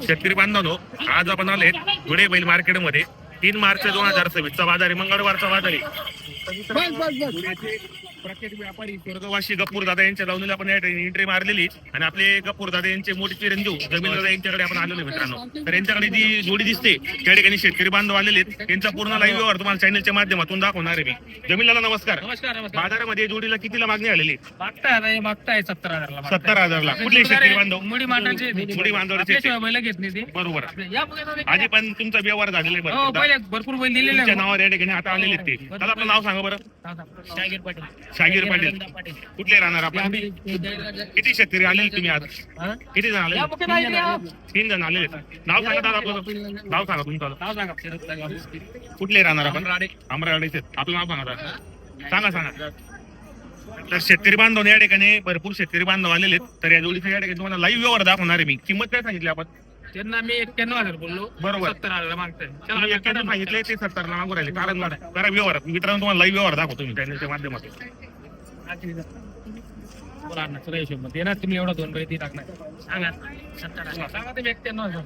शेतकरी बांधवांनो, आज आपण आले धुळे बैल मार्केटमध्ये 3 मार्च 2026 चा बाजार आहे, मंगळवारचा बाजार आहे. धुळ्याचे प्रख्यात व्यापारी स्वर्गवासी गप्पूर दादा यांच्या लावणीला आपण एंट्री मारलेली आणि आपले गप्पूर दादा यांचे मोठे चिरंजीव जमीन दादा यांच्याकडे आपण आलेलो मित्रांनो. तर यांच्याकडे जी जोडी दिसते त्या ठिकाणी शेतकरी बांधव आलेले आहेत. त्यांचा पूर्ण लाईव्ह व्यवहार तुम्हाला चॅनलच्या माध्यमातून दाखवणार आहे मी. जमीन दादा नमस्कार. नमस्कार. बाजारामध्ये जोडीला कितीला मागणी आलेली? मागताय 70,000 ला. 70,000 कुठले शेतकरी बांधव? मुडी मांडायचे. मुडी बांधवाचे बैल घेत नाही ते. बरोबर. या आधी पण तुमचा व्यवहार झालेला आहे हो, बरं. भरपूर बैल दिलेले तुमच्या नावावर या ठिकाणी आता आलेले आहेत ते. त्याला आपलं नाव सांगा बरं. शाहीर पाटील. शाहीर पाटील. कुठले राहणार आपण? किती शेतकरी आलेले तुम्ही आज? किती जण आले? 3 जण आलेले. नाव सांगा दादा आपलं. नाव सांगा तुमचं. कुठले राहणार आपण? अमरावतीचे. आपलं नाव सांगा दादा. सांगा. तर शेतकरी बांधव या ठिकाणी भरपूर शेतकरी बांधव आलेले आहेत. तर या जोडीच्या या ठिकाणी तुम्हाला लाईव्ह व्यवहार दाखवणार आहे मी. किंमत काय सांगितली आपण? त्यांना मी 91,000 बोललो. बरोबर. 70,000 मागताय. चला 91 सांगितले ते 70 ला मागू राहिले. कारण करा व्यवहार. मित्रांनो तुम्हाला लाईव्ह व्यवहार दाखवतो मी चॅनलच्या माध्यमातून. तुम्ही एवढा 2 बैल टाकणार सांगा. 70,000 सांगा ते 91,000.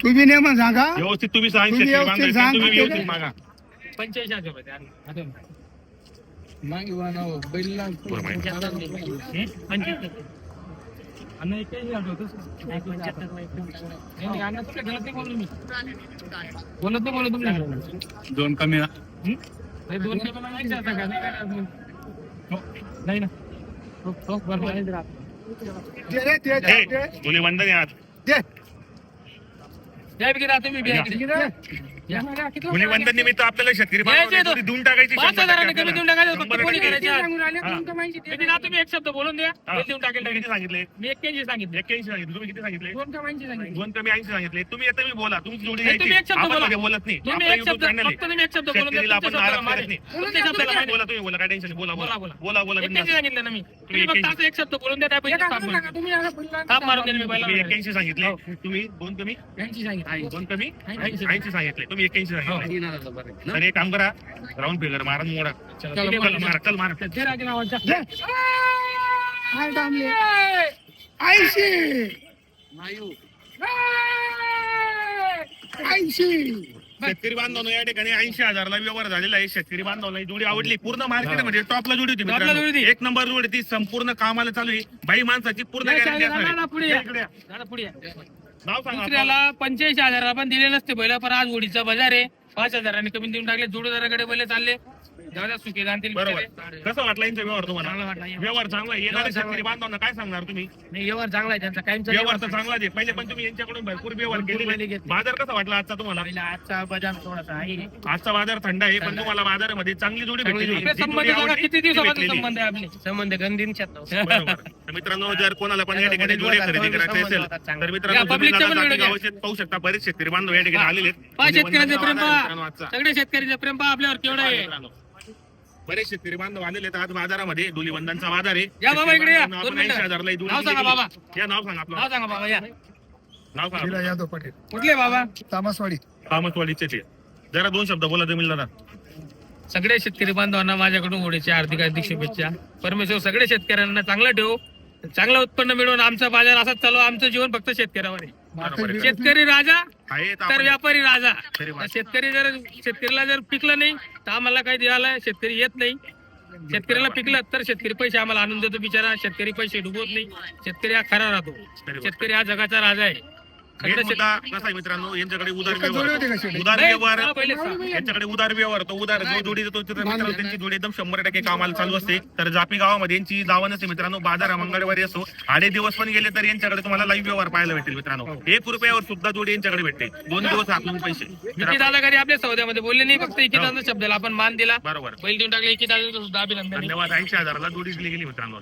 तुम्ही नेमून सांगा. व्यवस्थित तुम्ही सांगा. तुम्ही शेतकरी व्यवस्थित बांधव सांगा. तुम्ही व्यवस्थित मागा. 85,000 रुपये. दोन कमी नाही ना. मुली वंदन आहे आज. मुली वंदन निमित्त आपल्याला शेतकरी बांधवांना देऊन टाकायची. 5,000 कमी देऊन टाकायचं. फक्त कोणी किती करायचं तुम्ही एक शब्द बोलून द्या. देऊन टाकेल. सांगितले? मी 81 सांगितले. 81 सांगितले. तुम्ही किती सांगितले? 2 कमाईची सांगितले. 2 कमी 80 सांगितले. तुम्ही आता मी बोला. तुमची जोडी नाही, तुम्ही एक शब्द बोला. बोलत नाही. तुम्ही आपलं एक YouTube शब्द channel आहे. फक्त तुम्ही एक शब्द बोलून द्या. शेतकरीला आपण तुमच्या नाराज शब्दाला करत नाही. तुमच्या शब्दाला मारे. बोला तुम्ही बोला. काय टेन्शन नाही. बोला. 81 सांगितलं ना मी. तुम्ही फक्त असं एक शब्द बोलून द्या. त्या पैकी थाप मारून द्या. मी तुम्ही पहिला 81 सांगितले. तुम्ही 2 कमी 80 सांगितले. 2 कमी 80 सांगितले. तुम्ही 81 सांगितले. तर एक काम करा. राऊंड फिगर मारा मोडा. चल मारा. ते राजे नावाच्या. काय दामले? 80. 80. शेतकरी बांधवांनो या ठिकाणी 80,000 ला व्यवहार झालेला आहे. शेतकरी बांधवांना ही जोडी आवडली. पूर्ण मार्केटमध्ये टॉपला जोडी होती टॉपला जोडी मित्रांनो. होती. 1 नंबर जोडी ती संपूर्ण कामाला चालू आहे. बाई माणसाची पूर्ण गॅरंटी असणार आहे. पुढे या इकडे या. पुढे नाव सांगा आपलं. दुसऱ्याला 85,000 आपण दिले नसते बैल, पण आज होडीचा बाजार आहे. 5,000 कमी देऊन टाकले. जोडीदाराकडे बैल चालले. दादा सुखी जाणतील. बरोबर. कसं वाटला यांचा व्यवहार तुम्हाला? चांगला वाटला. व्यवहार चांगला आहे. येणाऱ्या शेतकरी बांधवांना काय सांगणार तुम्ही? नाही, व्यवहार चांगला आहे त्यांचा. कायमचा व्यवहार तर चांगलाच आहे. पहिले पण तुम्ही यांच्याकडून भरपूर व्यवहार केलेले. बाजार कसा वाटला आजचा तुम्हाला? आजचा बाजार थोडासा आहे. आजचा बाजार थंड आहे, पण तुम्हाला बाजारामध्ये चांगली जोडी भेटली. आपले संबंध बघा, किती दिवसापासून संबंध आहे आपले. संबंध गंदींच्यात. बरोबर. तर मित्रांनो, जर कोणाला पण या ठिकाणी जोडी खरेदी करायची असेल तर मित्रांनो पाहू शकता. बरेच शेतकरी बांधव या ठिकाणी आलेले आहेत. शेतकऱ्यांचं प्रेम पहा. सगळे शेतकऱ्यांचं प्रेम पहा आपल्यावर केवढं आहे. बरेच शेतकरी बांधव आलेले आहेत आज बाजारामध्ये. धुलीवंदनचा बाजार आहे. या बाबा इकडे या. आपण 80,000 ला ही जोडी नाव सांगा बाबा. या नाव सांगा आपलं. नाव सांगा बाबा. या नाव सांगा. यादव पाटील. कुठले बाबा? तामसवाडी. कामतवाडीचे ते. जरा 2 शब्द बोला जमील दादा. सगळे शेतकरी बांधवांना माझ्याकडून होळीच्या हार्दिक शुभेच्छा. परमेश्वर सगळे शेतकऱ्यांना चांगलं ठेवू. चांगलं उत्पन्न मिळवून आमचा बाजार असाच चालू. आमचं जीवन फक्त शेतकऱ्यावर आहे. शेतकरी राजा तर व्यापारी राजा. शेतकरीला जर पिकलं नाही तर आम्हाला काही द्यायला शेतकरी येत नाही. शेतकऱ्याला पिकलं तर शेतकरी पैसे आम्हाला आणून देतो बिचारा. शेतकरी पैसे डुबवत नाही. शेतकरी हा खरा राहतो. शेतकरी हा जगाचा राजा आहे. कसा आहे मित्रांनो, यांच्याकडे उदार व्यवहार यांच्याकडे उदार व्यवहार होतो. उदार जो जोडी देतो मित्रांनो त्यांची जोडी एकदम 100% कामाला चालू असते. तर जापी गावामध्ये यांची दावा नसते मित्रांनो. बाजार मंगळवारी असतो. 8 दिवस पण गेले तर यांच्याकडे तुम्हाला लाईव्ह व्यवहार पाहायला भेटेल मित्रांनो. 1 रुपयावर सुद्धा जोडी यांच्याकडे भेटते. 2 दिवस हातून पैसे. दादा घरी आपल्या सौद्यामध्ये बोलले नाही. फक्त एकीदाचा शब्दाला आपण मान दिला. बरोबर. बैल देऊन टाकले. एकीदाचा सुद्धा अभिनंदन. धन्यवाद. 80,000 ला जोडी दिली गेली मित्रांनो.